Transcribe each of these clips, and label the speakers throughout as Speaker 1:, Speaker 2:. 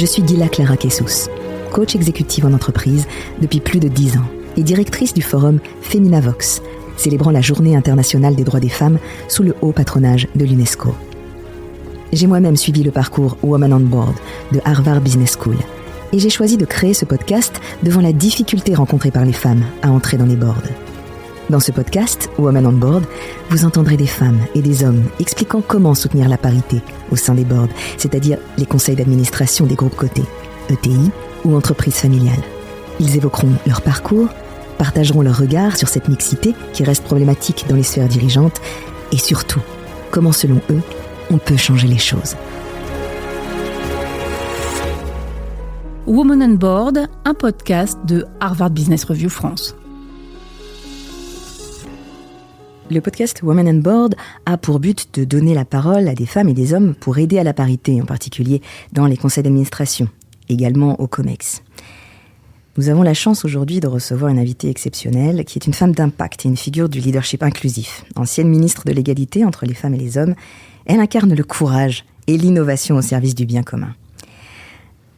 Speaker 1: Je suis Gila Clara Kessous, coach exécutive en entreprise depuis plus de 10 ans et directrice du forum Feminavox, célébrant la Journée internationale des droits des femmes sous le haut patronage de l'UNESCO. J'ai moi-même suivi le parcours Women on Board de Harvard Business School et j'ai choisi de créer ce podcast devant la difficulté rencontrée par les femmes à entrer dans les boards. Dans ce podcast, Women on Board, vous entendrez des femmes et des hommes expliquant comment soutenir la parité au sein des boards, c'est-à-dire les conseils d'administration des groupes cotés, ETI ou entreprises familiales. Ils évoqueront leur parcours, partageront leur regard sur cette mixité qui reste problématique dans les sphères dirigeantes et surtout, comment selon eux, on peut changer les choses.
Speaker 2: Women on Board, un podcast de Harvard Business Review France.
Speaker 1: Le podcast Women on Board a pour but de donner la parole à des femmes et des hommes pour aider à la parité, en particulier dans les conseils d'administration, également au COMEX. Nous avons la chance aujourd'hui de recevoir une invitée exceptionnelle qui est une femme d'impact et une figure du leadership inclusif. Ancienne ministre de l'égalité entre les femmes et les hommes, elle incarne le courage et l'innovation au service du bien commun.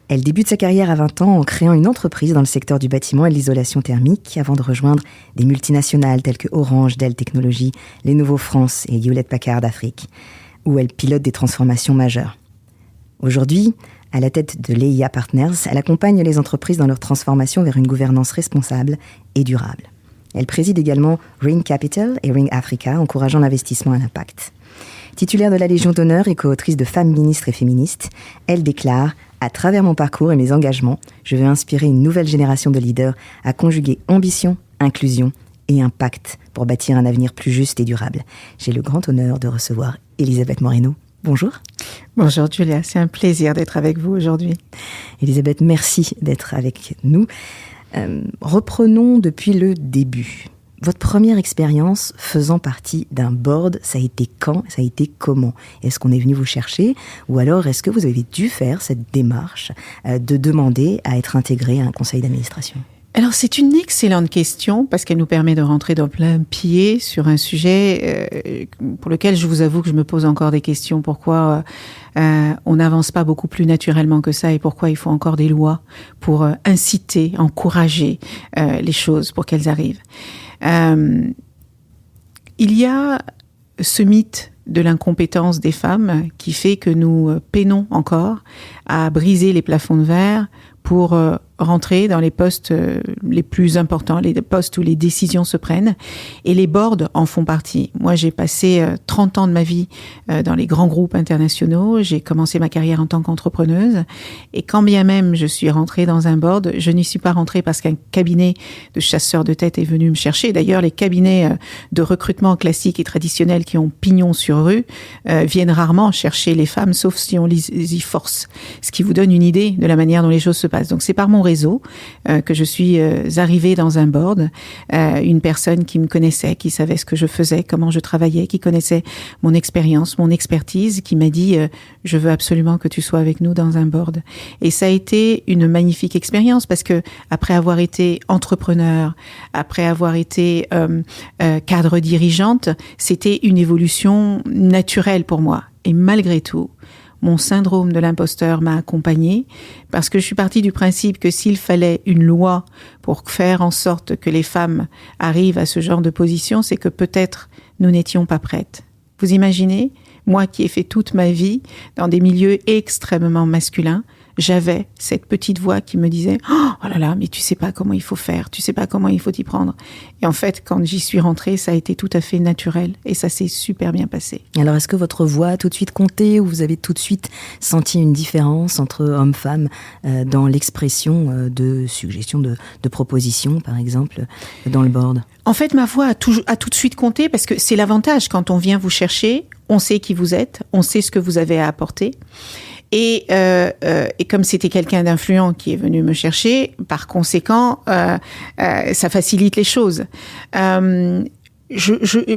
Speaker 1: Elle débute sa carrière à 20 ans en créant une entreprise dans le secteur du bâtiment et de l'isolation thermique avant de rejoindre des multinationales telles que Orange, Dell Technologies, Lenovo France et Hewlett-Packard Afrique, où elle pilote des transformations majeures. Aujourd'hui, à la tête de l'EIA Partners, elle accompagne les entreprises dans leur transformation vers une gouvernance responsable et durable. Elle préside également Ring Capital et Ring Africa, encourageant l'investissement à l'impact. Titulaire de la Légion d'honneur et co-autrice de Femmes ministres et féministes, elle déclare « À travers mon parcours et mes engagements, je veux inspirer une nouvelle génération de leaders à conjuguer ambition, inclusion et impact pour bâtir un avenir plus juste et durable. » J'ai le grand honneur de recevoir Elisabeth Moreno. Bonjour.
Speaker 3: Bonjour Julia, c'est un plaisir d'être avec vous aujourd'hui.
Speaker 1: Elisabeth, merci d'être avec nous. Reprenons depuis le début. Votre première expérience faisant partie d'un board, ça a été quand? Ça a été comment? Est-ce qu'on est venu vous chercher? Ou alors est-ce que vous avez dû faire cette démarche de demander à être intégré à un conseil d'administration?
Speaker 3: Alors c'est une excellente question parce qu'elle nous permet de rentrer dans plein pied sur un sujet pour lequel je vous avoue que je me pose encore des questions. Pourquoi on n'avance pas beaucoup plus naturellement que ça et pourquoi il faut encore des lois pour inciter, encourager les choses pour qu'elles arrivent. Il y a ce mythe de l'incompétence des femmes qui fait que nous peinons encore à briser les plafonds de verre pour rentrer dans les postes les plus importants, les postes où les décisions se prennent. Et les boards en font partie. Moi, j'ai passé 30 ans de ma vie dans les grands groupes internationaux. J'ai commencé ma carrière en tant qu'entrepreneuse. Et quand bien même je suis rentrée dans un board, je n'y suis pas rentrée parce qu'un cabinet de chasseurs de tête est venu me chercher. D'ailleurs, les cabinets de recrutement classiques et traditionnels qui ont pignon sur rue viennent rarement chercher les femmes, sauf si on les y force. Ce qui vous donne une idée de la manière dont les choses se passent. Donc, c'est par mon réseau que je suis arrivée dans un board, une personne qui me connaissait, qui savait ce que je faisais, comment je travaillais, qui connaissait mon expérience, mon expertise, qui m'a dit je veux absolument que tu sois avec nous dans un board. Et ça a été une magnifique expérience parce que après avoir été entrepreneur, après avoir été cadre dirigeante, c'était une évolution naturelle pour moi. Et malgré tout, mon syndrome de l'imposteur m'a accompagnée parce que je suis partie du principe que s'il fallait une loi pour faire en sorte que les femmes arrivent à ce genre de position, c'est que peut-être nous n'étions pas prêtes. Vous imaginez, moi qui ai fait toute ma vie dans des milieux extrêmement masculins, j'avais cette petite voix qui me disait « Oh là là, mais tu sais pas comment il faut faire, tu sais pas comment il faut t'y prendre. » Et en fait, quand j'y suis rentrée, ça a été tout à fait naturel et ça s'est super bien passé.
Speaker 1: Alors, est-ce que votre voix a tout de suite compté ou vous avez tout de suite senti une différence entre hommes-femmes dans l'expression de suggestions, de propositions, par exemple, dans le board?
Speaker 3: En fait, ma voix a tout de suite compté parce que c'est l'avantage quand on vient vous chercher, on sait qui vous êtes, on sait ce que vous avez à apporter. Et comme c'était quelqu'un d'influent qui est venu me chercher, par conséquent, ça facilite les choses.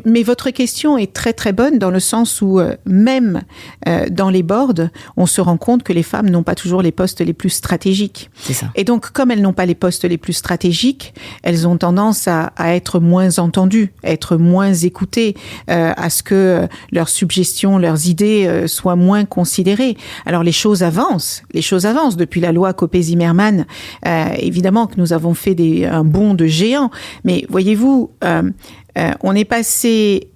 Speaker 3: mais votre question est très très bonne dans le sens où même dans les boards, on se rend compte que les femmes n'ont pas toujours les postes les plus stratégiques.
Speaker 1: C'est ça.
Speaker 3: Et donc, comme elles n'ont pas les postes les plus stratégiques, elles ont tendance à être moins entendues, à être moins écoutées, à ce que leurs suggestions, leurs idées soient moins considérées. Alors, les choses avancent depuis la loi Copé-Zimmermann. Évidemment que nous avons fait un bond de géant, mais voyez-vous, on est passé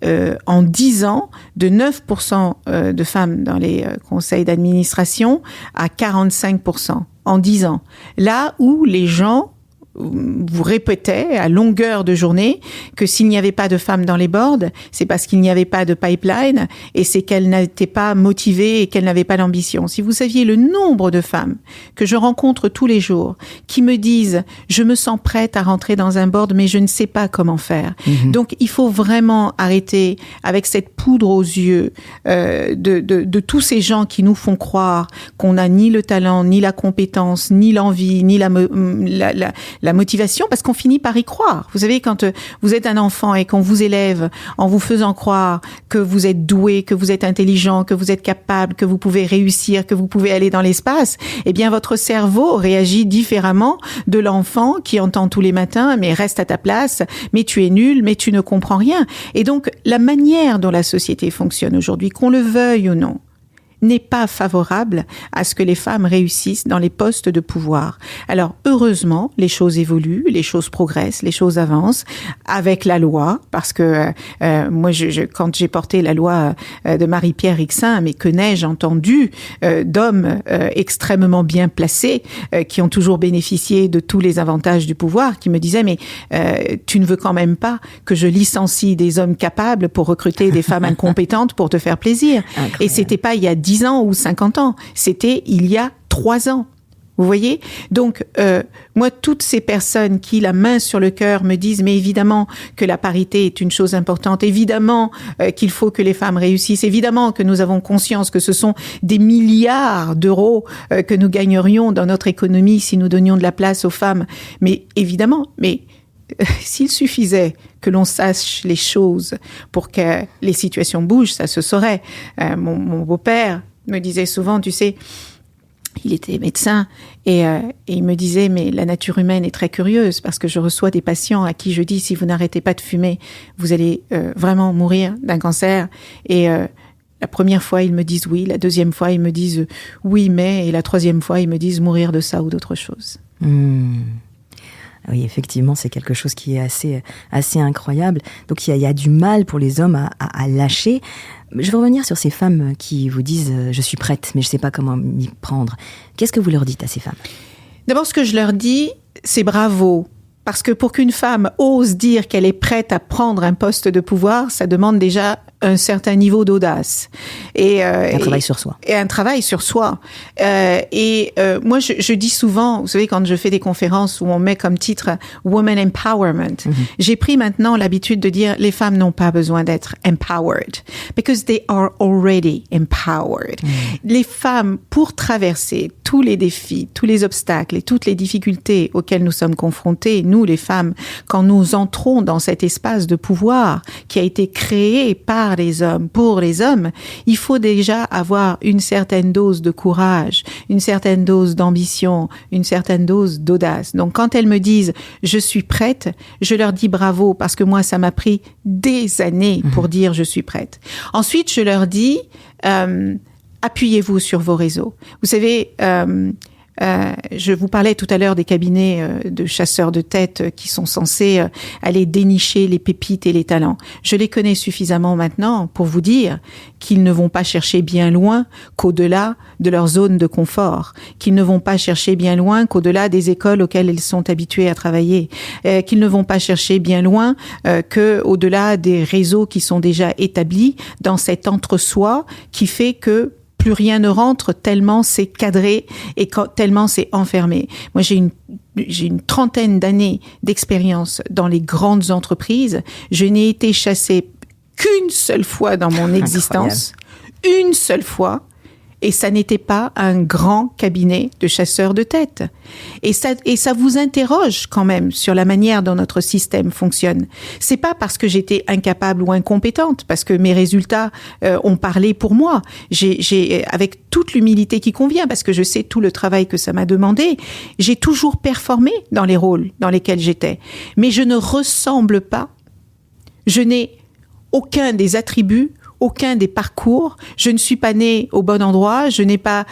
Speaker 3: en 10 ans de 9% de femmes dans les conseils d'administration à 45% en 10 ans. Là où les gens vous répétaient à longueur de journée que s'il n'y avait pas de femmes dans les boards, c'est parce qu'il n'y avait pas de pipeline et c'est qu'elles n'étaient pas motivées et qu'elles n'avaient pas d'ambition. Si vous saviez le nombre de femmes que je rencontre tous les jours qui me disent « je me sens prête à rentrer dans un board mais je ne sais pas comment faire ». Donc il faut vraiment arrêter avec cette poudre aux yeux de tous ces gens qui nous font croire qu'on n'a ni le talent, ni la compétence, ni l'envie, ni la motivation, parce qu'on finit par y croire. Vous savez, quand vous êtes un enfant et qu'on vous élève en vous faisant croire que vous êtes doué, que vous êtes intelligent, que vous êtes capable, que vous pouvez réussir, que vous pouvez aller dans l'espace, eh bien, votre cerveau réagit différemment de l'enfant qui entend tous les matins, mais reste à ta place, mais tu es nul, mais tu ne comprends rien. Et donc, la manière dont la société fonctionne aujourd'hui, qu'on le veuille ou non, n'est pas favorable à ce que les femmes réussissent dans les postes de pouvoir. Alors, heureusement, les choses évoluent, les choses progressent, les choses avancent avec la loi, parce que moi, quand j'ai porté la loi de Marie-Pierre Rixain, mais que n'ai-je entendu d'hommes extrêmement bien placés, qui ont toujours bénéficié de tous les avantages du pouvoir, qui me disaient, mais tu ne veux quand même pas que je licencie des hommes capables pour recruter des femmes incompétentes pour te faire plaisir. Incroyable. Et c'était pas il y a 10 ans ou 50 ans, c'était il y a 3 ans. Vous voyez ? Donc, moi, toutes ces personnes qui, la main sur le cœur, me disent, mais évidemment que la parité est une chose importante, évidemment qu'il faut que les femmes réussissent, évidemment que nous avons conscience que ce sont des milliards d'euros que nous gagnerions dans notre économie si nous donnions de la place aux femmes. Mais évidemment, s'il suffisait que l'on sache les choses pour que les situations bougent, ça se saurait. Mon beau-père me disait souvent, tu sais, il était médecin et il me disait, mais la nature humaine est très curieuse parce que je reçois des patients à qui je dis, si vous n'arrêtez pas de fumer, vous allez vraiment mourir d'un cancer. Et la première fois, ils me disent oui, la deuxième fois, ils me disent oui, mais, et la troisième fois, ils me disent mourir de ça ou d'autre chose.
Speaker 1: Oui, effectivement, c'est quelque chose qui est assez incroyable. Donc, il y a du mal pour les hommes à lâcher. Je veux revenir sur ces femmes qui vous disent « je suis prête, mais je ne sais pas comment m'y prendre ». Qu'est-ce que vous leur dites à ces femmes ?
Speaker 3: D'abord, ce que je leur dis, c'est bravo. Parce que pour qu'une femme ose dire qu'elle est prête à prendre un poste de pouvoir, ça demande déjà un certain niveau d'audace.
Speaker 1: Un travail sur soi.
Speaker 3: Et un travail sur soi. Moi, je dis souvent, vous savez, quand je fais des conférences où on met comme titre « Women Empowerment », j'ai pris maintenant l'habitude de dire « les femmes n'ont pas besoin d'être empowered » because they are already empowered. Les femmes, pour traverser tous les défis, tous les obstacles et toutes les difficultés auxquelles nous sommes confrontés, nous, les femmes, quand nous entrons dans cet espace de pouvoir qui a été créé par les hommes, pour les hommes, il faut déjà avoir une certaine dose de courage, une certaine dose d'ambition, une certaine dose d'audace. Donc, quand elles me disent « je suis prête », je leur dis bravo parce que moi, ça m'a pris des années pour dire « je suis prête ». Ensuite, je leur dis appuyez-vous sur vos réseaux. Vous savez, je vous parlais tout à l'heure des cabinets de chasseurs de tête qui sont censés aller dénicher les pépites et les talents. Je les connais suffisamment maintenant pour vous dire qu'ils ne vont pas chercher bien loin qu'au-delà de leur zone de confort, qu'ils ne vont pas chercher bien loin qu'au-delà des écoles auxquelles ils sont habitués à travailler, qu'ils ne vont pas chercher bien loin qu'au-delà des réseaux qui sont déjà établis dans cet entre-soi qui fait que plus rien ne rentre tellement c'est cadré et tellement c'est enfermé. Moi, j'ai une trentaine d'années d'expérience dans les grandes entreprises. Je n'ai été chassée qu'une seule fois dans mon existence. Une seule fois. Et ça n'était pas un grand cabinet de chasseurs de tête. Et ça vous interroge quand même sur la manière dont notre système fonctionne. C'est pas parce que j'étais incapable ou incompétente, parce que mes résultats ont parlé pour moi. J'ai avec toute l'humilité qui convient, parce que je sais tout le travail que ça m'a demandé, j'ai toujours performé dans les rôles dans lesquels j'étais. Mais je ne ressemble pas, je n'ai aucun des attributs, aucun des parcours. Je ne suis pas née au bon endroit. Je n'ai pas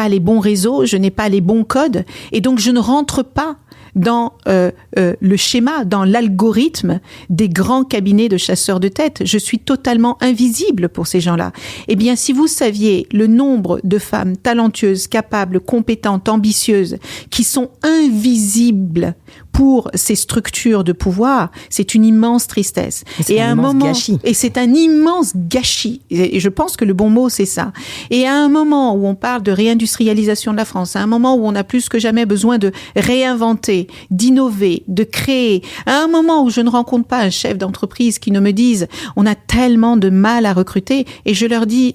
Speaker 3: les bons réseaux. Je n'ai pas les bons codes. Et donc, je ne rentre pas dans le schéma, dans l'algorithme des grands cabinets de chasseurs de tête. Je suis totalement invisible pour ces gens-là. Eh bien, si vous saviez le nombre de femmes talentueuses, capables, compétentes, ambitieuses, qui sont invisibles pour ces structures de pouvoir, c'est une immense tristesse.
Speaker 1: Et à un moment, gâchis.
Speaker 3: Et c'est un immense gâchis. Et je pense que le bon mot, c'est ça. Et à un moment où on parle de réindustrialisation de la France, à un moment où on a plus que jamais besoin de réinventer, d'innover, de créer, à un moment où je ne rencontre pas un chef d'entreprise qui ne me dise « on a tellement de mal à recruter », et je leur dis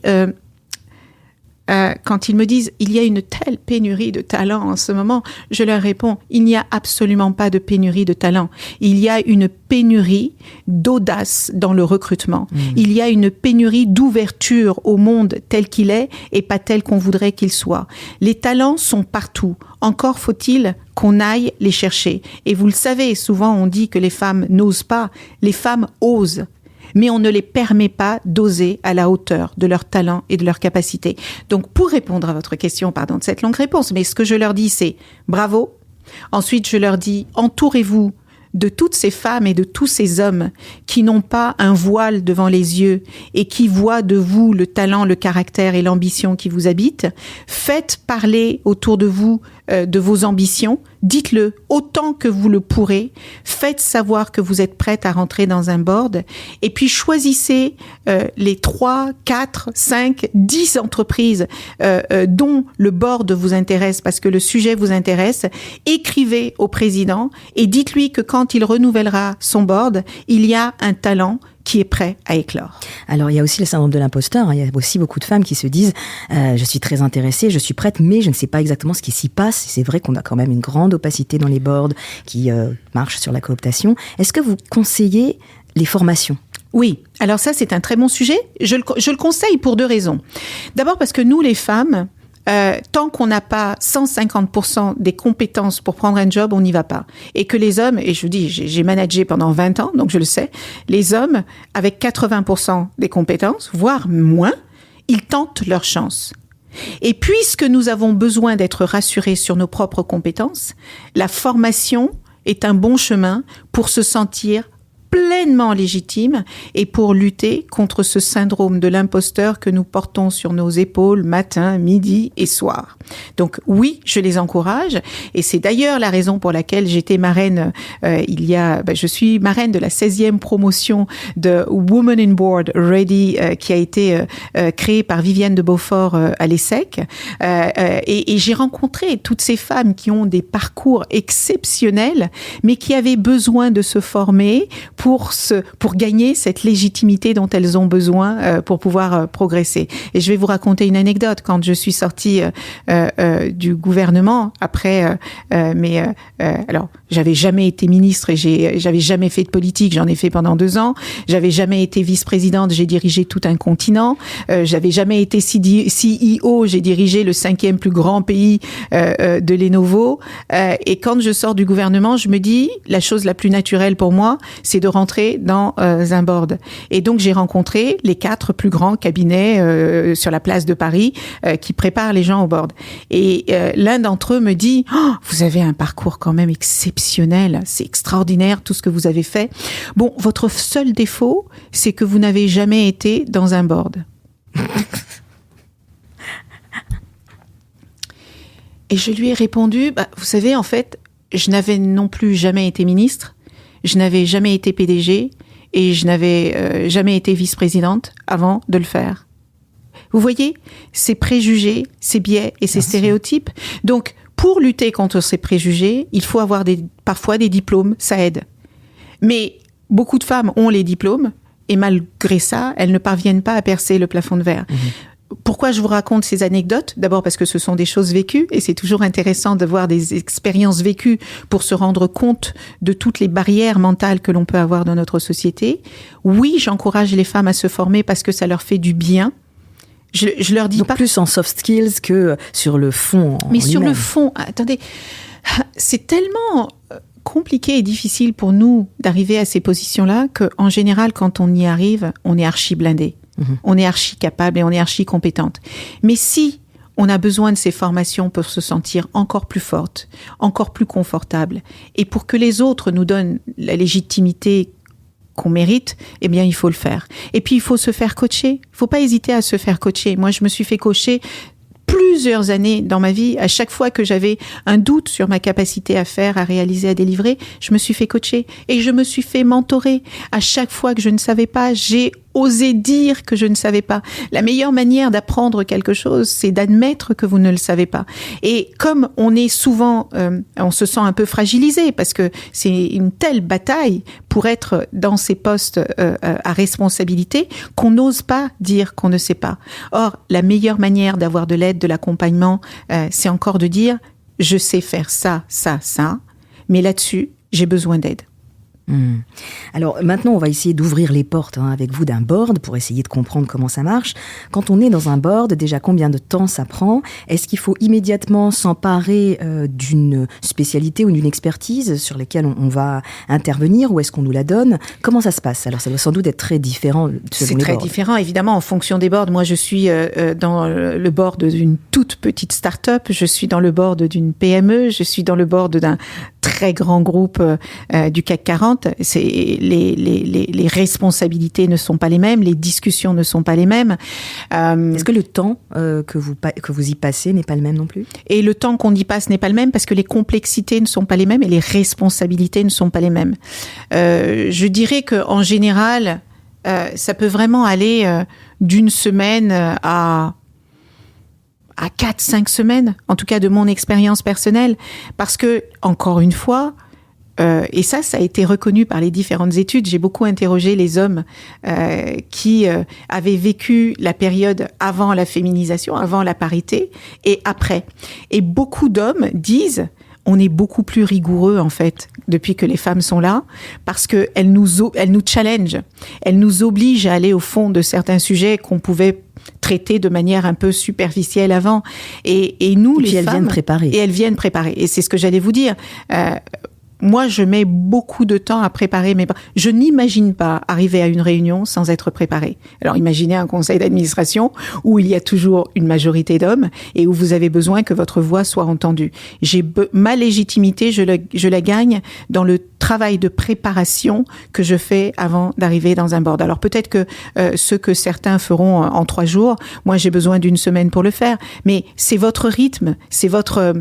Speaker 3: quand ils me disent « il y a une telle pénurie de talent en ce moment », je leur réponds « il n'y a absolument pas de pénurie de talent. Il y a une pénurie d'audace dans le recrutement. Il y a une pénurie d'ouverture au monde tel qu'il est et pas tel qu'on voudrait qu'il soit. Les talents sont partout. Encore faut-il qu'on aille les chercher. Et vous le savez, souvent on dit que les femmes n'osent pas. Les femmes osent. Mais on ne les permet pas d'oser à la hauteur de leur talent et de leur capacité. Donc, pour répondre à votre question, pardon de cette longue réponse, mais ce que je leur dis, c'est bravo. Ensuite, je leur dis, entourez-vous de toutes ces femmes et de tous ces hommes qui n'ont pas un voile devant les yeux et qui voient de vous le talent, le caractère et l'ambition qui vous habitent. Faites parler autour de vous de vos ambitions. Dites-le autant que vous le pourrez. Faites savoir que vous êtes prête à rentrer dans un board. Et puis choisissez les 3, 4, 5, 10 entreprises dont le board vous intéresse parce que le sujet vous intéresse. Écrivez au président et dites-lui que quand il renouvellera son board, il y a un talent qui est prêt à éclore.
Speaker 1: Alors, il y a aussi le syndrome de l'imposteur. Il y a aussi beaucoup de femmes qui se disent je suis très intéressée, je suis prête, mais je ne sais pas exactement ce qui s'y passe. C'est vrai qu'on a quand même une grande opacité dans les boards qui marchent sur la cooptation. Est-ce que vous conseillez les formations ?
Speaker 3: Oui. Alors ça, c'est un très bon sujet. Je le conseille pour 2 raisons. D'abord parce que nous, les femmes, tant qu'on n'a pas 150% des compétences pour prendre un job, on n'y va pas. Et que les hommes, et je vous dis, j'ai managé pendant 20 ans, donc je le sais, les hommes, avec 80% des compétences, voire moins, ils tentent leur chance. Et puisque nous avons besoin d'être rassurés sur nos propres compétences, la formation est un bon chemin pour se sentir pleinement légitime et pour lutter contre ce syndrome de l'imposteur que nous portons sur nos épaules matin, midi et soir. Donc oui, je les encourage et c'est d'ailleurs la raison pour laquelle j'étais marraine je suis marraine de la 16e promotion de Women in Board Ready qui a été créée par Viviane de Beaufort à l'ESSEC et j'ai rencontré toutes ces femmes qui ont des parcours exceptionnels mais qui avaient besoin de se former pour gagner cette légitimité dont elles ont besoin pour pouvoir progresser. Et je vais vous raconter une anecdote. Quand je suis sortie du gouvernement, après, alors, j'avais jamais été ministre et j'avais jamais fait de politique, j'en ai fait pendant 2 ans. J'avais jamais été vice-présidente, j'ai dirigé tout un continent. J'avais jamais été CEO, j'ai dirigé le 5e plus grand pays de Lenovo. Et quand je sors du gouvernement, je me dis, la chose la plus naturelle pour moi, c'est de rentrer dans un board. Et donc, j'ai rencontré les 4 plus grands cabinets sur la place de Paris qui préparent les gens au board. Et l'un d'entre eux me dit « vous avez un parcours quand même exceptionnel, c'est extraordinaire tout ce que vous avez fait. Bon, votre seul défaut, c'est que vous n'avez jamais été dans un board. » Et je lui ai répondu « vous savez, en fait, je n'avais non plus jamais été ministre. Je n'avais jamais été PDG et je n'avais jamais été vice-présidente avant de le faire. » Vous voyez, ces préjugés, ces biais et ces stéréotypes. Donc, pour lutter contre ces préjugés, il faut avoir parfois des diplômes, ça aide. Mais beaucoup de femmes ont les diplômes et malgré ça, elles ne parviennent pas à percer le plafond de verre. Pourquoi je vous raconte ces anecdotes ? D'abord parce que ce sont des choses vécues et c'est toujours intéressant de voir des expériences vécues pour se rendre compte de toutes les barrières mentales que l'on peut avoir dans notre société. Oui, j'encourage les femmes à se former parce que ça leur fait du bien. Je leur dis
Speaker 1: donc
Speaker 3: pas...
Speaker 1: plus en soft skills que sur le fond.
Speaker 3: Mais sur le fond, attendez, c'est tellement compliqué et difficile pour nous d'arriver à ces positions-là qu'en général, quand on y arrive, on est archi blindé. On est archi capable et on est archi compétente. Mais si on a besoin de ces formations pour se sentir encore plus forte, encore plus confortable, et pour que les autres nous donnent la légitimité qu'on mérite, eh bien, il faut le faire. Et puis, il faut se faire coacher. Il ne faut pas hésiter à se faire coacher. Moi, je me suis fait coacher plusieurs années dans ma vie. À chaque fois que j'avais un doute sur ma capacité à faire, à réaliser, à délivrer, je me suis fait coacher et je me suis fait mentorer. À chaque fois que je ne savais pas, j'ai osé dire que je ne savais pas. La meilleure manière d'apprendre quelque chose, c'est d'admettre que vous ne le savez pas. Et comme on est souvent, on se sent un peu fragilisé parce que c'est une telle bataille pour être dans ces postes à responsabilité qu'on n'ose pas dire qu'on ne sait pas. Or, la meilleure manière d'avoir de l'aide, de l'accompagnement, c'est encore de dire « je sais faire ça, ça, ça, mais là-dessus, j'ai besoin d'aide ».
Speaker 1: Alors maintenant, on va essayer d'ouvrir les portes avec vous d'un board pour essayer de comprendre comment ça marche. Quand on est dans un board, déjà combien de temps ça prend ? Est-ce qu'il faut immédiatement s'emparer d'une spécialité ou d'une expertise sur lesquelles on va intervenir ou est-ce qu'on nous la donne ? Comment ça se passe ? Alors ça doit sans doute être très différent selon les boards.
Speaker 3: C'est très différent, évidemment, en fonction des boards. Moi, je suis dans le board d'une toute petite start-up, je suis dans le board d'une PME, je suis dans le board d'un très grand groupe du CAC 40. Les responsabilités ne sont pas les mêmes, les discussions ne sont pas les mêmes.
Speaker 1: Est-ce que le temps que vous y passez n'est pas le même non plus ?
Speaker 3: Et le temps qu'on y passe n'est pas le même parce que les complexités ne sont pas les mêmes et les responsabilités ne sont pas les mêmes. Je dirais qu'en général, ça peut vraiment aller d'une semaine à 4-5 semaines, en tout cas de mon expérience personnelle, parce que, encore une fois, et ça a été reconnu par les différentes études. J'ai beaucoup interrogé les hommes qui avaient vécu la période avant la féminisation, avant la parité, et après. Et beaucoup d'hommes disent on est beaucoup plus rigoureux, en fait, depuis que les femmes sont là, parce qu'elles nous challenge, elles nous obligent à aller au fond de certains sujets qu'on pouvait traiter de manière un peu superficielle avant. Et nous, les femmes...
Speaker 1: Et elles viennent préparer.
Speaker 3: Et elles viennent préparer. Et c'est ce que j'allais vous dire. Moi, je mets beaucoup de temps à préparer mes... Je n'imagine pas arriver à une réunion sans être préparée. Alors, imaginez un conseil d'administration où il y a toujours une majorité d'hommes et où vous avez besoin que votre voix soit entendue. Ma légitimité, je la gagne dans le travail de préparation que je fais avant d'arriver dans un board. Alors, peut-être que ce que certains feront en 3 jours, moi, j'ai besoin d'une semaine pour le faire. Mais c'est votre rythme, c'est votre...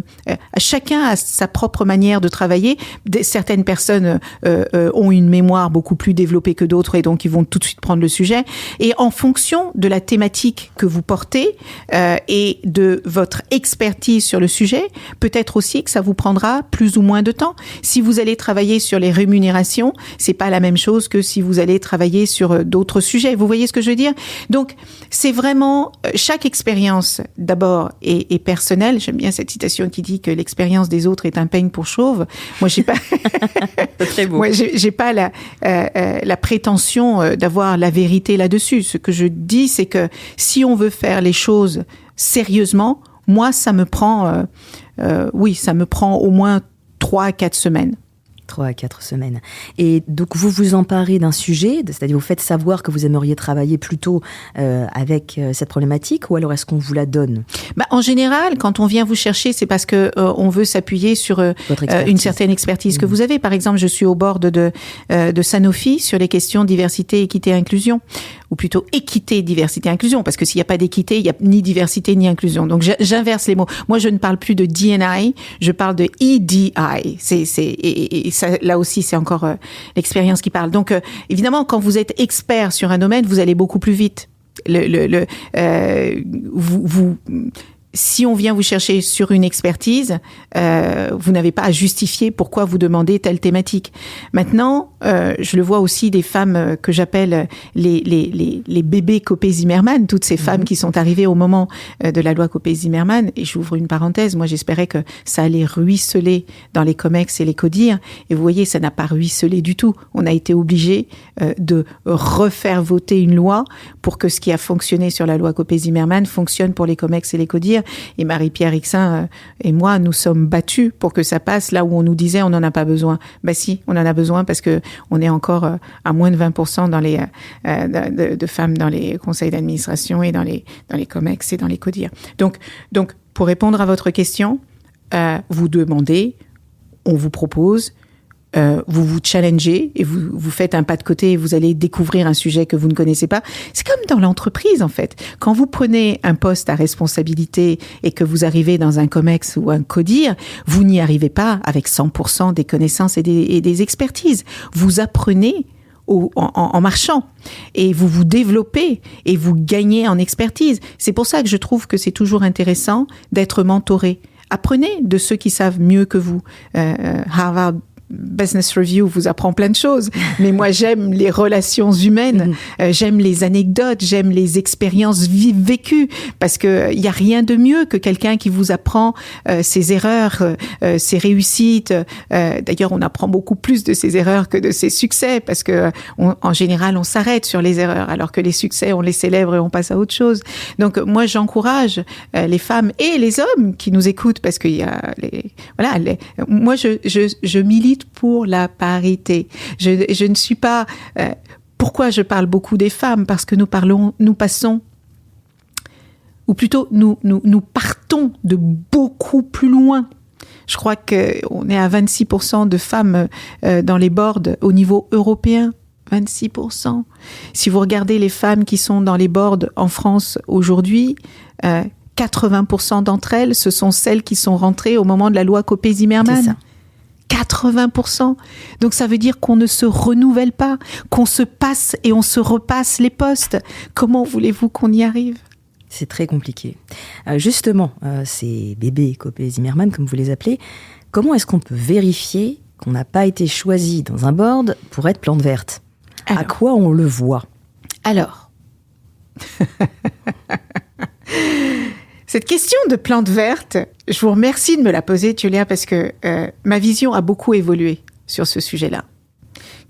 Speaker 3: chacun a sa propre manière de travailler. Certaines personnes ont une mémoire beaucoup plus développée que d'autres et donc ils vont tout de suite prendre le sujet. Et en fonction de la thématique que vous portez et de votre expertise sur le sujet, peut-être aussi que ça vous prendra plus ou moins de temps. Si vous allez travailler sur les rémunérations, c'est pas la même chose que si vous allez travailler sur d'autres sujets. Vous voyez ce que je veux dire ? Donc, c'est vraiment chaque expérience d'abord est personnelle. J'aime bien cette citation qui dit que l'expérience des autres est un peigne pour chauve. Moi, j'ai pas
Speaker 1: c'est très beau.
Speaker 3: Moi, j'ai pas la prétention d'avoir la vérité là-dessus. Ce que je dis, c'est que si on veut faire les choses sérieusement, moi, ça me prend au moins 3 à 4 semaines.
Speaker 1: 3 à 4 semaines. Et donc, vous vous emparez d'un sujet, c'est-à-dire vous faites savoir que vous aimeriez travailler plutôt avec cette problématique, ou alors est-ce qu'on vous la donne ?
Speaker 3: En général, quand on vient vous chercher, c'est parce que on veut s'appuyer sur une certaine expertise que vous avez. Par exemple, je suis au board de Sanofi sur les questions diversité, équité, inclusion, ou plutôt équité, diversité, inclusion, parce que s'il n'y a pas d'équité, il n'y a ni diversité ni inclusion. Donc, j'inverse les mots. Moi, je ne parle plus de D&I, je parle de EDI. Et ça, là aussi, c'est encore l'expérience qui parle. Donc, évidemment, quand vous êtes expert sur un domaine, vous allez beaucoup plus vite. si on vient vous chercher sur une expertise, vous n'avez pas à justifier pourquoi vous demandez telle thématique. Maintenant, je le vois aussi des femmes que j'appelle les bébés Copé-Zimmermann, toutes ces femmes qui sont arrivées au moment de la loi Copé-Zimmermann. Et j'ouvre une parenthèse, moi j'espérais que ça allait ruisseler dans les COMEX et les CODIR. Et vous voyez, ça n'a pas ruisselé du tout. On a été obligé de refaire voter une loi pour que ce qui a fonctionné sur la loi Copé-Zimmermann fonctionne pour les COMEX et les CODIR. Et Marie-Pierre Rixin et moi, nous sommes battus pour que ça passe là où on nous disait on n'en a pas besoin. Ben si, on en a besoin parce que on est encore à moins de 20% dans les de femmes dans les conseils d'administration et dans les COMEX et dans les CODIR. Donc pour répondre à votre question, vous demandez, on vous propose, vous vous challengez et vous faites un pas de côté et vous allez découvrir un sujet que vous ne connaissez pas. C'est comme dans l'entreprise, en fait. Quand vous prenez un poste à responsabilité et que vous arrivez dans un COMEX ou un CODIR, vous n'y arrivez pas avec 100% des connaissances et des expertises. Vous apprenez en marchant et vous vous développez et vous gagnez en expertise. C'est pour ça que je trouve que c'est toujours intéressant d'être mentoré. Apprenez de ceux qui savent mieux que vous. Harvard Business Review vous apprend plein de choses, mais moi j'aime les relations humaines, j'aime les anecdotes, j'aime les expériences vécues, parce que il y a rien de mieux que quelqu'un qui vous apprend ses erreurs, ses réussites. D'ailleurs, on apprend beaucoup plus de ses erreurs que de ses succès, parce que en général on s'arrête sur les erreurs, alors que les succès on les célèbre et on passe à autre chose. Donc moi j'encourage les femmes et les hommes qui nous écoutent, parce qu'il y a moi je milite pour la parité. Je ne suis pas... pourquoi je parle beaucoup des femmes? Parce que nous passons... Ou plutôt, nous partons de beaucoup plus loin. Je crois qu'on est à 26% de femmes dans les boards au niveau européen. 26%. Si vous regardez les femmes qui sont dans les boards en France aujourd'hui... 80% d'entre elles, ce sont celles qui sont rentrées au moment de la loi Copé-Zimmermann. C'est ça. 80%. Donc ça veut dire qu'on ne se renouvelle pas, qu'on se passe et on se repasse les postes. Comment voulez-vous qu'on y arrive ?
Speaker 1: C'est très compliqué. Justement, ces bébés Copé-Zimmermann, comme vous les appelez, comment est-ce qu'on peut vérifier qu'on n'a pas été choisi dans un board pour être plante verte ? À quoi on le voit ?
Speaker 3: Alors, cette question de plante verte, je vous remercie de me la poser, Julia, parce que ma vision a beaucoup évolué sur ce sujet-là.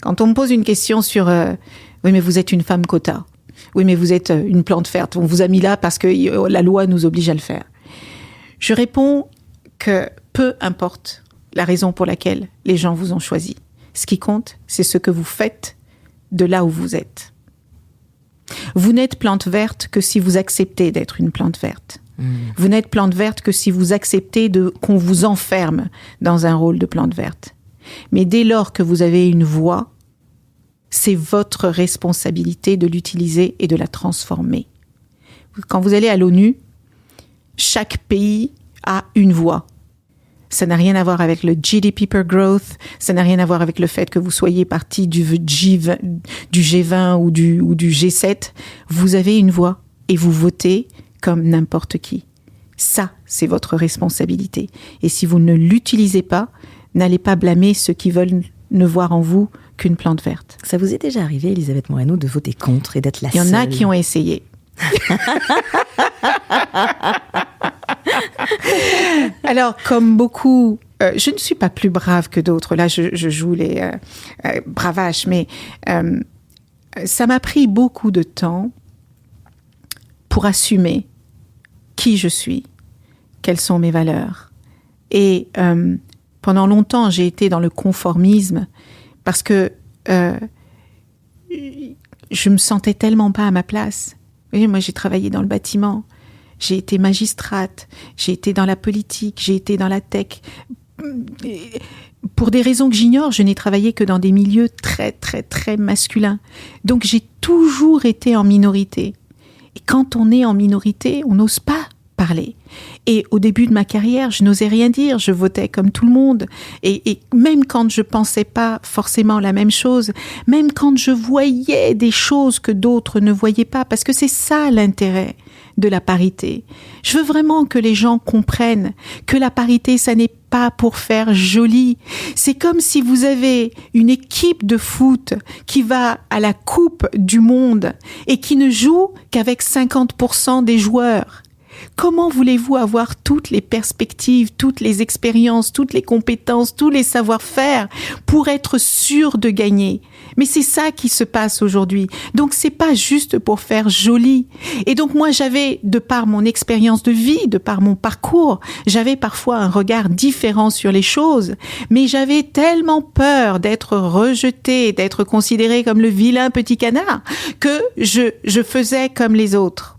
Speaker 3: Quand on me pose une question sur oui, mais vous êtes une femme quota. Oui, mais vous êtes une plante verte. On vous a mis là parce que la loi nous oblige à le faire. Je réponds que peu importe la raison pour laquelle les gens vous ont choisi. Ce qui compte, c'est ce que vous faites de là où vous êtes. Vous n'êtes plante verte que si vous acceptez d'être une plante verte. Vous n'êtes plante verte que si vous acceptez qu'on vous enferme dans un rôle de plante verte. Mais dès lors que vous avez une voix, c'est votre responsabilité de l'utiliser et de la transformer. Quand vous allez à l'ONU, chaque pays a une voix. Ça n'a rien à voir avec le GDP per growth, ça n'a rien à voir avec le fait que vous soyez partie du G20 ou du G7. Vous avez une voix et vous votez comme n'importe qui. Ça, c'est votre responsabilité. Et si vous ne l'utilisez pas, n'allez pas blâmer ceux qui veulent ne voir en vous qu'une plante verte.
Speaker 1: Ça vous est déjà arrivé, Elisabeth Moreno, de voter contre et d'être la seule ?
Speaker 3: Il y en a qui ont essayé. Alors, comme beaucoup, je ne suis pas plus brave que d'autres. Là, je joue les bravaches, mais ça m'a pris beaucoup de temps pour assumer qui je suis, quelles sont mes valeurs. Et pendant longtemps, j'ai été dans le conformisme parce que je me sentais tellement pas à ma place. Vous voyez, moi, j'ai travaillé dans le bâtiment, j'ai été magistrate, j'ai été dans la politique, j'ai été dans la tech. Pour des raisons que j'ignore, je n'ai travaillé que dans des milieux très, très, très masculins. Donc, j'ai toujours été en minorité. Et quand on est en minorité, on n'ose pas parler. Et au début de ma carrière, je n'osais rien dire, je votais comme tout le monde. Et même quand je pensais pas forcément la même chose, même quand je voyais des choses que d'autres ne voyaient pas, parce que c'est ça l'intérêt de la parité. Je veux vraiment que les gens comprennent que la parité, ça n'est pas pour faire joli. C'est comme si vous avez une équipe de foot qui va à la Coupe du Monde et qui ne joue qu'avec 50% des joueurs. Comment voulez-vous avoir toutes les perspectives, toutes les expériences, toutes les compétences, tous les savoir-faire pour être sûr de gagner? Mais c'est ça qui se passe aujourd'hui. Donc c'est pas juste pour faire joli. Et donc moi j'avais, de par mon expérience de vie, de par mon parcours, j'avais parfois un regard différent sur les choses, mais j'avais tellement peur d'être rejetée, d'être considérée comme le vilain petit canard, que je faisais comme les autres.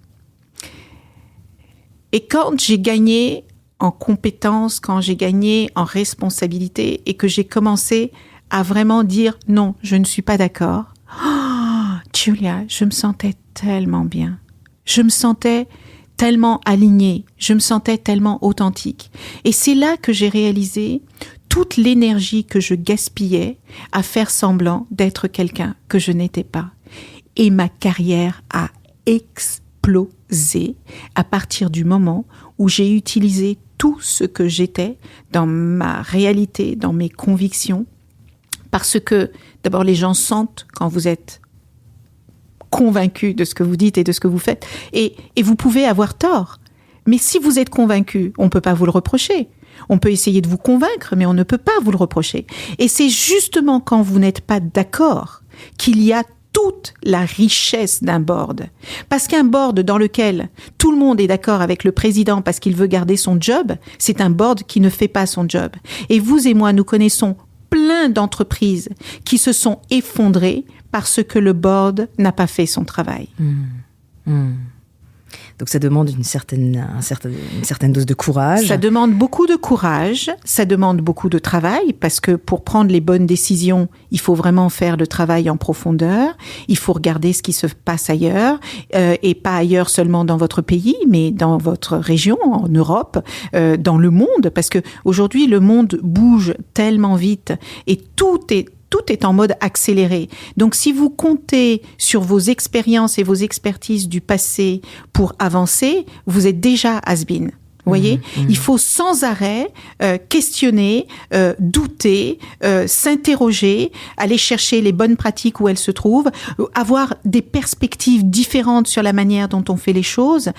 Speaker 3: Et quand j'ai gagné en compétences, quand j'ai gagné en responsabilité et que j'ai commencé à vraiment dire non, je ne suis pas d'accord, Julia, je me sentais tellement bien. Je me sentais tellement alignée. Je me sentais tellement authentique. Et c'est là que j'ai réalisé toute l'énergie que je gaspillais à faire semblant d'être quelqu'un que je n'étais pas. Et ma carrière a explosé à partir du moment où j'ai utilisé tout ce que j'étais dans ma réalité, dans mes convictions, parce que d'abord les gens sentent quand vous êtes convaincu de ce que vous dites et de ce que vous faites, et vous pouvez avoir tort. Mais si vous êtes convaincu, on ne peut pas vous le reprocher. On peut essayer de vous convaincre, mais on ne peut pas vous le reprocher. Et c'est justement quand vous n'êtes pas d'accord qu'il y a toute la richesse d'un board. Parce qu'un board dans lequel tout le monde est d'accord avec le président parce qu'il veut garder son job, c'est un board qui ne fait pas son job. Et vous et moi, nous connaissons plein d'entreprises qui se sont effondrées parce que le board n'a pas fait son travail.
Speaker 1: Donc ça demande une certaine dose de courage.
Speaker 3: Ça demande beaucoup de courage, ça demande beaucoup de travail, parce que pour prendre les bonnes décisions, il faut vraiment faire le travail en profondeur, il faut regarder ce qui se passe ailleurs, et pas ailleurs seulement dans votre pays, mais dans votre région, en Europe, dans le monde, parce que aujourd'hui le monde bouge tellement vite et tout est en mode accéléré. Donc, si vous comptez sur vos expériences et vos expertises du passé pour avancer, vous êtes déjà has-been. Vous voyez, il faut sans arrêt questionner, douter, s'interroger, aller chercher les bonnes pratiques où elles se trouvent, avoir des perspectives différentes sur la manière dont on fait les choses.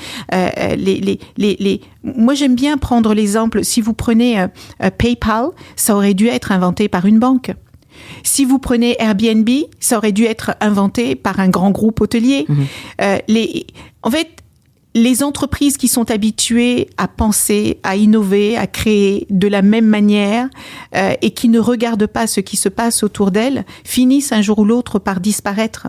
Speaker 3: Moi, j'aime bien prendre l'exemple. Si vous prenez PayPal, ça aurait dû être inventé par une banque. Si vous prenez Airbnb, ça aurait dû être inventé par un grand groupe hôtelier. En fait, les entreprises qui sont habituées à penser, à innover, à créer de la même manière et qui ne regardent pas ce qui se passe autour d'elles, finissent un jour ou l'autre par disparaître.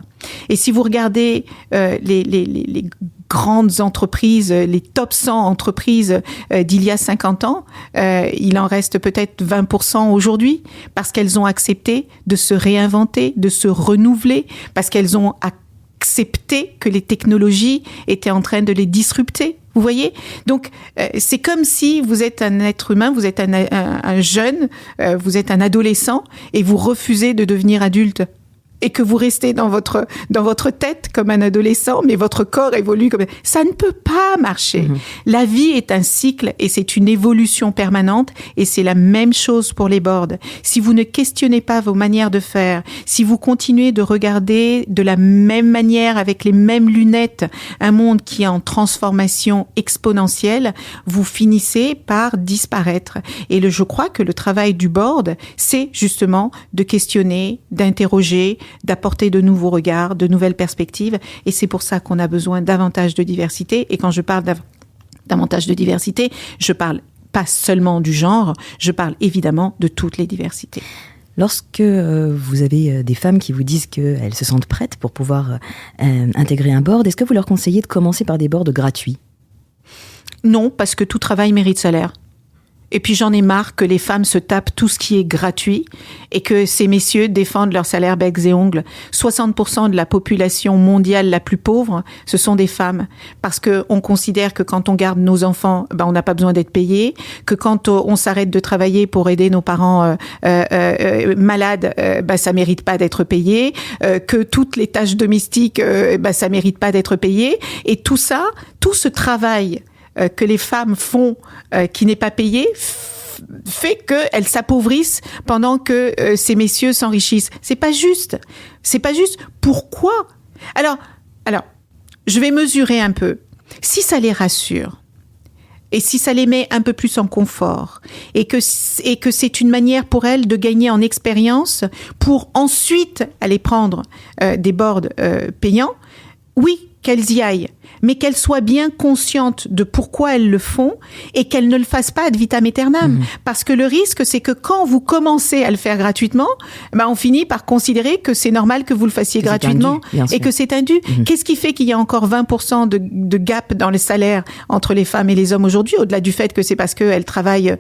Speaker 3: Et si vous regardez les grandes entreprises, les top 100 entreprises d'il y a 50 ans, il en reste peut-être 20% aujourd'hui parce qu'elles ont accepté de se réinventer, de se renouveler, parce qu'elles ont accepté que les technologies étaient en train de les disrupter. Vous voyez ? Donc, c'est comme si vous êtes un être humain, vous êtes un jeune, vous êtes un adolescent et vous refusez de devenir adulte. Et que vous restez dans votre tête comme un adolescent, mais votre corps évolue comme... Ça ne peut pas marcher. La vie est un cycle et c'est une évolution permanente et c'est la même chose pour les boards. Si vous ne questionnez pas vos manières de faire, si vous continuez de regarder de la même manière, avec les mêmes lunettes, un monde qui est en transformation exponentielle, vous finissez par disparaître. Et je crois que le travail du board, c'est justement de questionner, d'interroger, d'apporter de nouveaux regards, de nouvelles perspectives. Et c'est pour ça qu'on a besoin davantage de diversité. Et quand je parle davantage de diversité, je parle pas seulement du genre, je parle évidemment de toutes les diversités.
Speaker 1: Lorsque vous avez des femmes qui vous disent qu'elles se sentent prêtes pour pouvoir intégrer un board, est-ce que vous leur conseillez de commencer par des boards gratuits ?
Speaker 3: Non, parce que tout travail mérite salaire. Et puis j'en ai marre que les femmes se tapent tout ce qui est gratuit et que ces messieurs défendent leur salaire becs et ongles. 60% de la population mondiale la plus pauvre, ce sont des femmes. Parce que on considère que quand on garde nos enfants, on n'a pas besoin d'être payé, que quand on s'arrête de travailler pour aider nos parents malades, ça mérite pas d'être payé, que toutes les tâches domestiques, ça mérite pas d'être payé. Et tout ça, tout ce travail que les femmes font, qui n'est pas payé, fait qu'elles s'appauvrissent pendant que ces messieurs s'enrichissent. C'est pas juste. C'est pas juste. Pourquoi ? Alors, je vais mesurer un peu. Si ça les rassure, et si ça les met un peu plus en confort, et que c'est une manière pour elles de gagner en expérience pour ensuite aller prendre des boards payants, oui, qu'elles y aillent, mais qu'elles soient bien conscientes de pourquoi elles le font et qu'elles ne le fassent pas ad vitam aeternam. Parce que le risque, c'est que quand vous commencez à le faire gratuitement, on finit par considérer que c'est normal que vous le fassiez gratuitement et que c'est indu. Qu'est-ce qui fait qu'il y a encore 20% de gap dans les salaires entre les femmes et les hommes aujourd'hui, au-delà du fait que c'est parce qu'elles travaillent,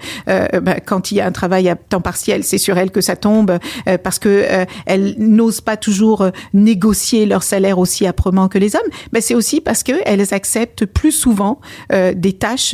Speaker 3: quand il y a un travail à temps partiel, c'est sur elles que ça tombe, parce que elles n'osent pas toujours négocier leur salaire aussi âprement que les hommes. C'est aussi parce qu'elles acceptent plus souvent des tâches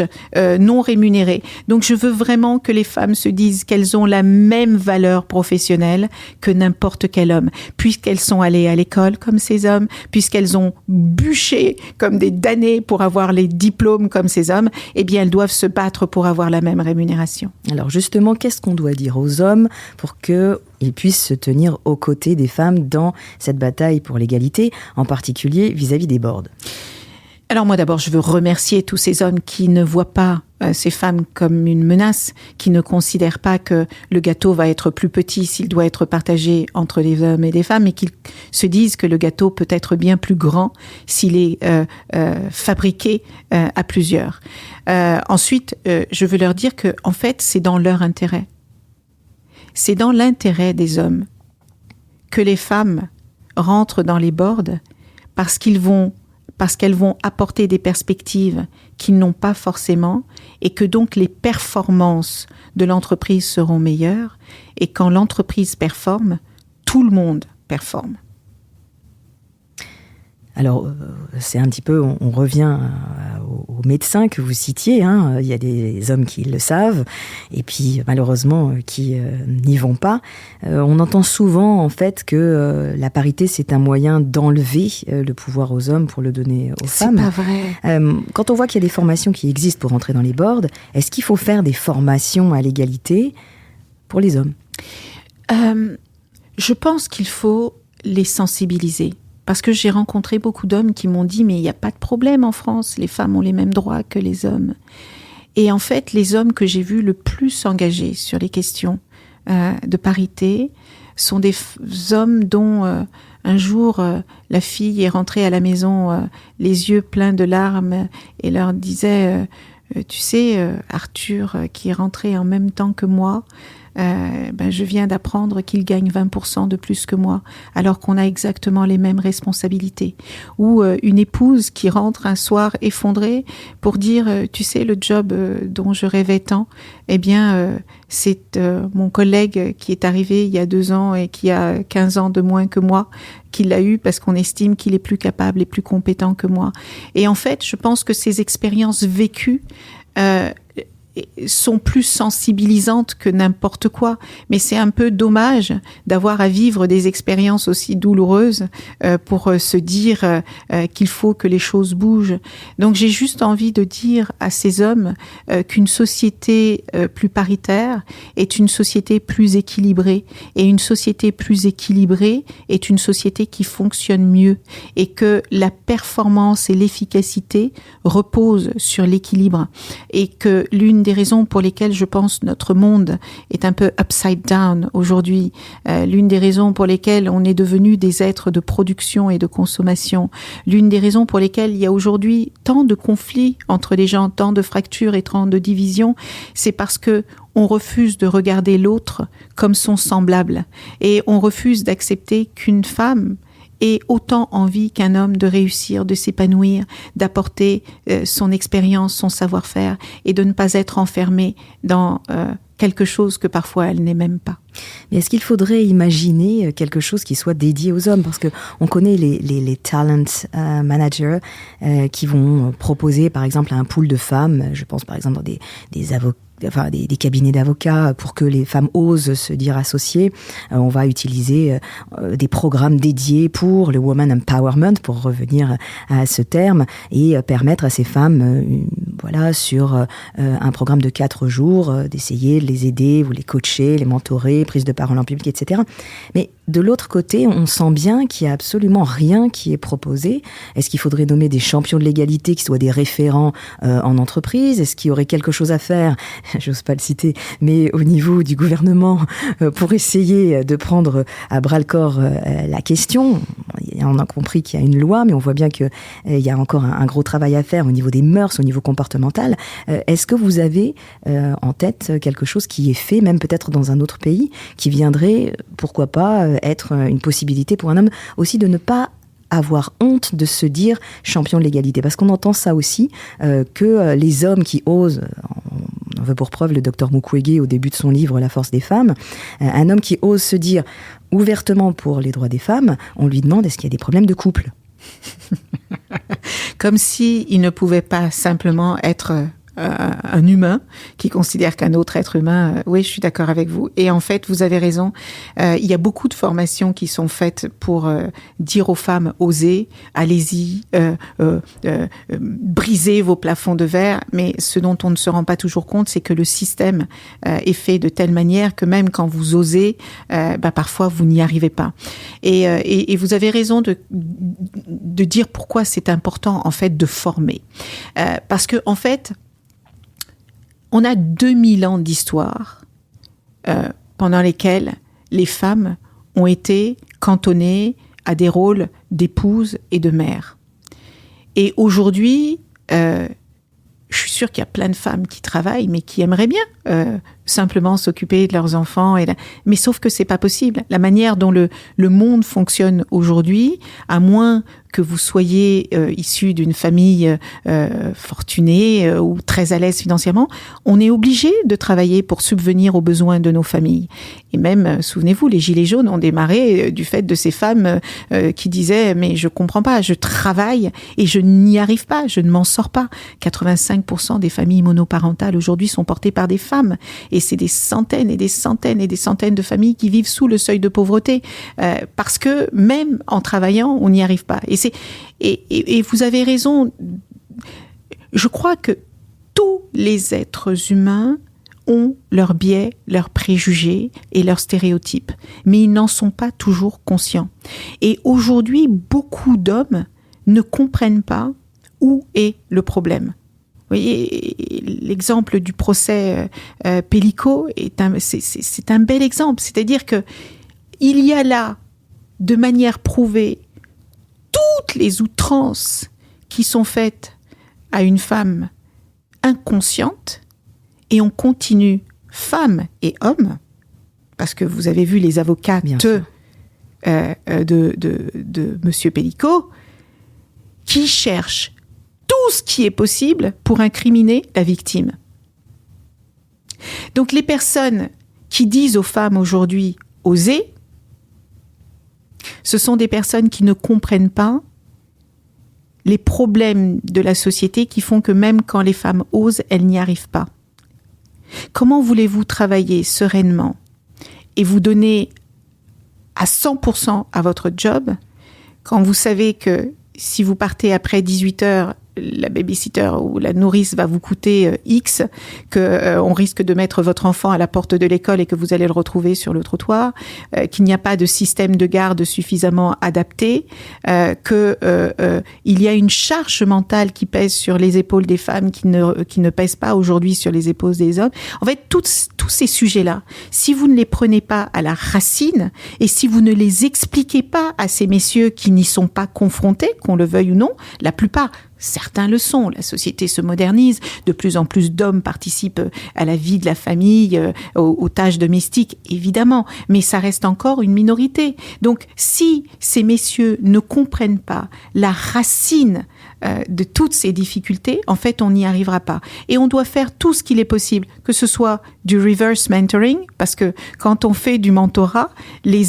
Speaker 3: non rémunérées. Donc, je veux vraiment que les femmes se disent qu'elles ont la même valeur professionnelle que n'importe quel homme, puisqu'elles sont allées à l'école comme ces hommes, puisqu'elles ont bûché comme des damnées pour avoir les diplômes comme ces hommes, eh bien, elles doivent se battre pour avoir la même rémunération.
Speaker 1: Alors, justement, qu'est-ce qu'on doit dire aux hommes pour qu'ils puissent se tenir aux côtés des femmes dans cette bataille pour l'égalité, en particulier vis-à-vis des boards ?
Speaker 3: Alors moi d'abord, je veux remercier tous ces hommes qui ne voient pas ces femmes comme une menace, qui ne considèrent pas que le gâteau va être plus petit s'il doit être partagé entre les hommes et les femmes, et qui se disent que le gâteau peut être bien plus grand s'il est fabriqué à plusieurs. Ensuite, je veux leur dire que en fait, c'est dans leur intérêt. C'est dans l'intérêt des hommes que les femmes rentrent dans les boards parce qu'elles vont apporter des perspectives qu'ils n'ont pas forcément, et que donc les performances de l'entreprise seront meilleures, et quand l'entreprise performe, tout le monde performe. Alors,
Speaker 1: c'est un petit peu, on revient aux médecins que vous citiez, il y a des hommes qui le savent, et puis malheureusement qui n'y vont pas. On entend souvent en fait que la parité c'est un moyen d'enlever le pouvoir aux hommes pour le donner aux femmes.
Speaker 3: C'est pas vrai.
Speaker 1: Quand on voit qu'il y a des formations qui existent pour entrer dans les boards, est-ce qu'il faut faire des formations à l'égalité pour les hommes ?
Speaker 3: Je pense qu'il faut les sensibiliser. Parce que j'ai rencontré beaucoup d'hommes qui m'ont dit « mais il n'y a pas de problème en France, les femmes ont les mêmes droits que les hommes ». Et en fait, les hommes que j'ai vus le plus s'engager sur les questions de parité sont des hommes dont un jour la fille est rentrée à la maison les yeux pleins de larmes et leur disait « tu sais, Arthur qui est rentré en même temps que moi », je viens d'apprendre qu'il gagne 20% de plus que moi, alors qu'on a exactement les mêmes responsabilités. Ou une épouse qui rentre un soir effondrée pour dire, tu sais, le job dont je rêvais tant, c'est mon collègue qui est arrivé il y a 2 ans et qui a 15 ans de moins que moi, qui l'a eu parce qu'on estime qu'il est plus capable et plus compétent que moi. Et en fait, je pense que ces expériences vécues sont plus sensibilisantes que n'importe quoi. Mais c'est un peu dommage d'avoir à vivre des expériences aussi douloureuses pour se dire qu'il faut que les choses bougent. Donc j'ai juste envie de dire à ces hommes qu'une société plus paritaire est une société plus équilibrée. Et une société plus équilibrée est une société qui fonctionne mieux. Et que la performance et l'efficacité reposent sur l'équilibre. Et que l'une des raisons pour lesquelles je pense notre monde est un peu upside down aujourd'hui, l'une des raisons pour lesquelles on est devenu des êtres de production et de consommation, l'une des raisons pour lesquelles il y a aujourd'hui tant de conflits entre les gens, tant de fractures et tant de divisions, c'est parce que on refuse de regarder l'autre comme son semblable et on refuse d'accepter qu'une femme ait autant envie qu'un homme de réussir, de s'épanouir, d'apporter son expérience, son savoir-faire et de ne pas être enfermée dans quelque chose que parfois elle n'est même pas.
Speaker 1: Mais est-ce qu'il faudrait imaginer quelque chose qui soit dédié aux hommes? Parce que on connaît les talent managers qui vont proposer par exemple un pool de femmes, je pense par exemple dans des avocats, enfin des cabinets d'avocats, pour que les femmes osent se dire associées. On va utiliser des programmes dédiés pour le woman empowerment, pour revenir à ce terme, et permettre à ces femmes, voilà, sur un programme de 4 jours, d'essayer de les aider, ou les coacher, les mentorer, prise de parole en public, etc. Mais de l'autre côté, on sent bien qu'il n'y a absolument rien qui est proposé. Est-ce qu'il faudrait nommer des champions de l'égalité qui soient des référents en entreprise? Est-ce qu'il y aurait quelque chose à faire, j'ose pas le citer, mais au niveau du gouvernement, pour essayer de prendre à bras-le-corps la question? On a compris qu'il y a une loi, mais on voit bien qu'il y a encore un gros travail à faire au niveau des mœurs, au niveau comportemental. Est-ce que vous avez en tête quelque chose qui est fait, même peut-être dans un autre pays, qui viendrait, pourquoi pas, être une possibilité pour un homme aussi de ne pas avoir honte de se dire champion de l'égalité? Parce qu'on entend ça aussi, que les hommes qui osent, on veut pour preuve le docteur Mukwege au début de son livre La force des femmes, un homme qui ose se dire ouvertement pour les droits des femmes, on lui demande est-ce qu'il y a des problèmes de couple?
Speaker 3: Comme s'il ne pouvait pas simplement être un humain qui considère qu'un autre être humain, oui, je suis d'accord avec vous. Et en fait, vous avez raison, il y a beaucoup de formations qui sont faites pour dire aux femmes, osez, allez-y, brisez vos plafonds de verre, mais ce dont on ne se rend pas toujours compte, c'est que le système est fait de telle manière que même quand vous osez, parfois vous n'y arrivez pas. Et vous avez raison de dire pourquoi c'est important, en fait, de former. Parce que, en fait, on a 2000 ans d'histoire pendant lesquels les femmes ont été cantonnées à des rôles d'épouse et de mère. Et aujourd'hui, je suis sûre qu'il y a plein de femmes qui travaillent, mais qui aimeraient bien simplement s'occuper de leurs enfants. Mais sauf que c'est pas possible. La manière dont le monde fonctionne aujourd'hui, à moins que vous soyez issu d'une famille fortunée ou très à l'aise financièrement, on est obligé de travailler pour subvenir aux besoins de nos familles. Et même, souvenez-vous, les Gilets jaunes ont démarré du fait de ces femmes qui disaient « mais je comprends pas, je travaille et je n'y arrive pas, je ne m'en sors pas ». 85% des familles monoparentales aujourd'hui sont portées par des femmes. Et c'est des centaines et des centaines et des centaines de familles qui vivent sous le seuil de pauvreté parce que même en travaillant, on n'y arrive pas. Et vous avez raison, je crois que tous les êtres humains ont leurs biais, leurs préjugés et leurs stéréotypes, mais ils n'en sont pas toujours conscients. Et aujourd'hui, beaucoup d'hommes ne comprennent pas où est le problème. Vous voyez, l'exemple du procès Pellico c'est un bel exemple. C'est-à-dire que il y a là, de manière prouvée, toutes les outrances qui sont faites à une femme inconsciente, et on continue, femmes et hommes, parce que vous avez vu les avocates de Monsieur Pellico, qui cherchent tout ce qui est possible pour incriminer la victime. Donc les personnes qui disent aux femmes aujourd'hui « osez », ce sont des personnes qui ne comprennent pas les problèmes de la société qui font que même quand les femmes osent, elles n'y arrivent pas. Comment voulez-vous travailler sereinement et vous donner à 100% à votre job quand vous savez que si vous partez après 18 heures, la babysitter ou la nourrice va vous coûter X, qu'on risque de mettre votre enfant à la porte de l'école et que vous allez le retrouver sur le trottoir, qu'il n'y a pas de système de garde suffisamment adapté, il y a une charge mentale qui pèse sur les épaules des femmes qui ne pèse pas aujourd'hui sur les épaules des hommes. En fait, tous ces sujets-là, si vous ne les prenez pas à la racine et si vous ne les expliquez pas à ces messieurs qui n'y sont pas confrontés, qu'on le veuille ou non, la plupart Certains le sont. La société se modernise. De plus en plus d'hommes participent à la vie de la famille, aux tâches domestiques, évidemment. Mais ça reste encore une minorité. Donc, si ces messieurs ne comprennent pas la racine de toutes ces difficultés, en fait, on n'y arrivera pas. Et on doit faire tout ce qu'il est possible, que ce soit du reverse mentoring, parce que quand on fait du mentorat, les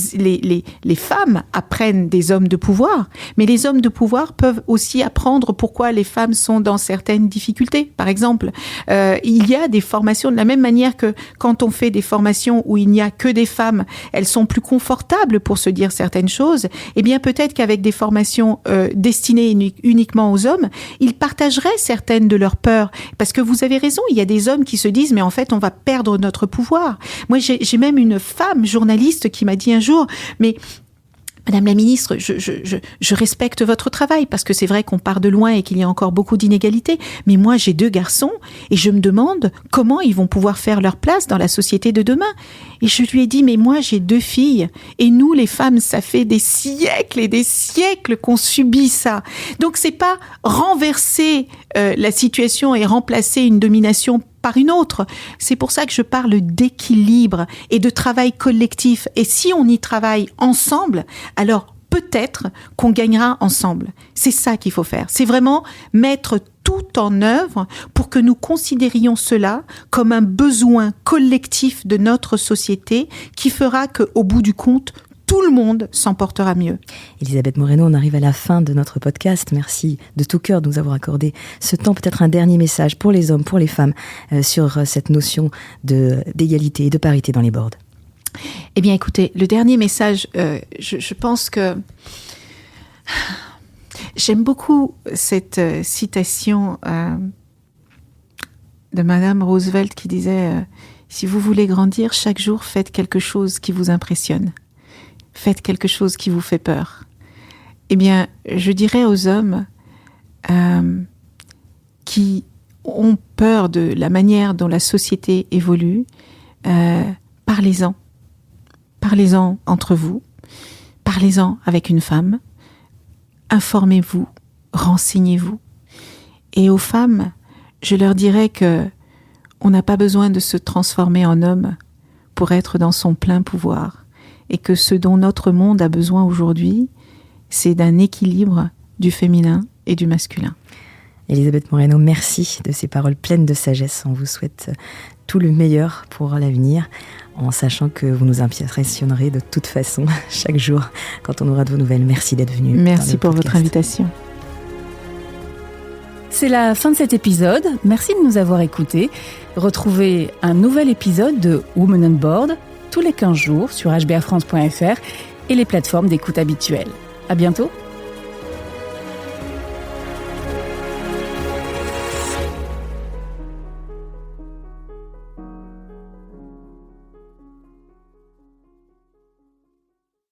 Speaker 3: femmes apprennent des hommes de pouvoir, mais les hommes de pouvoir peuvent aussi apprendre pourquoi les femmes sont dans certaines difficultés. Par exemple, il y a des formations, de la même manière que quand on fait des formations où il n'y a que des femmes, elles sont plus confortables pour se dire certaines choses, eh bien peut-être qu'avec des formations destinées uniquement aux hommes, ils partageraient certaines de leurs peurs. Parce que vous avez raison, il y a des hommes qui se disent, mais en fait, on va perdre notre pouvoir. Moi, j'ai même une femme journaliste qui m'a dit un jour, mais Madame la ministre, je respecte votre travail parce que c'est vrai qu'on part de loin et qu'il y a encore beaucoup d'inégalités. Mais moi, j'ai 2 garçons et je me demande comment ils vont pouvoir faire leur place dans la société de demain. Et je lui ai dit, mais moi, j'ai 2 filles et nous, les femmes, ça fait des siècles et des siècles qu'on subit ça. Donc, c'est pas renverser la situation et remplacer une domination par une autre. C'est pour ça que je parle d'équilibre et de travail collectif. Et si on y travaille ensemble, alors peut-être qu'on gagnera ensemble. C'est ça qu'il faut faire. C'est vraiment mettre tout en œuvre pour que nous considérions cela comme un besoin collectif de notre société qui fera qu'au bout du compte, tout le monde s'en portera mieux.
Speaker 1: Elisabeth Moreno, on arrive à la fin de notre podcast. Merci de tout cœur de nous avoir accordé ce temps. Peut-être un dernier message pour les hommes, pour les femmes, sur cette notion d'égalité et de parité dans les boards.
Speaker 3: Eh bien, écoutez, le dernier message, je pense que j'aime beaucoup cette citation de Madame Roosevelt qui disait si vous voulez grandir, chaque jour, faites quelque chose qui vous impressionne. Faites quelque chose qui vous fait peur. Eh bien, je dirais aux hommes qui ont peur de la manière dont la société évolue, parlez-en. Parlez-en entre vous. Parlez-en avec une femme. Informez-vous. Renseignez-vous. Et aux femmes, je leur dirais que on n'a pas besoin de se transformer en homme pour être dans son plein pouvoir. Et que ce dont notre monde a besoin aujourd'hui, c'est d'un équilibre du féminin et du masculin.
Speaker 1: Elisabeth Moreno, merci de ces paroles pleines de sagesse. On vous souhaite tout le meilleur pour l'avenir, en sachant que vous nous impressionnerez de toute façon chaque jour quand on aura de vos nouvelles. Merci d'être venu.
Speaker 3: Merci pour votre invitation.
Speaker 2: C'est la fin de cet épisode. Merci de nous avoir écoutés. Retrouvez un nouvel épisode de Women on Board tous les 15 jours sur hbafrance.fr et les plateformes d'écoute habituelles. À bientôt.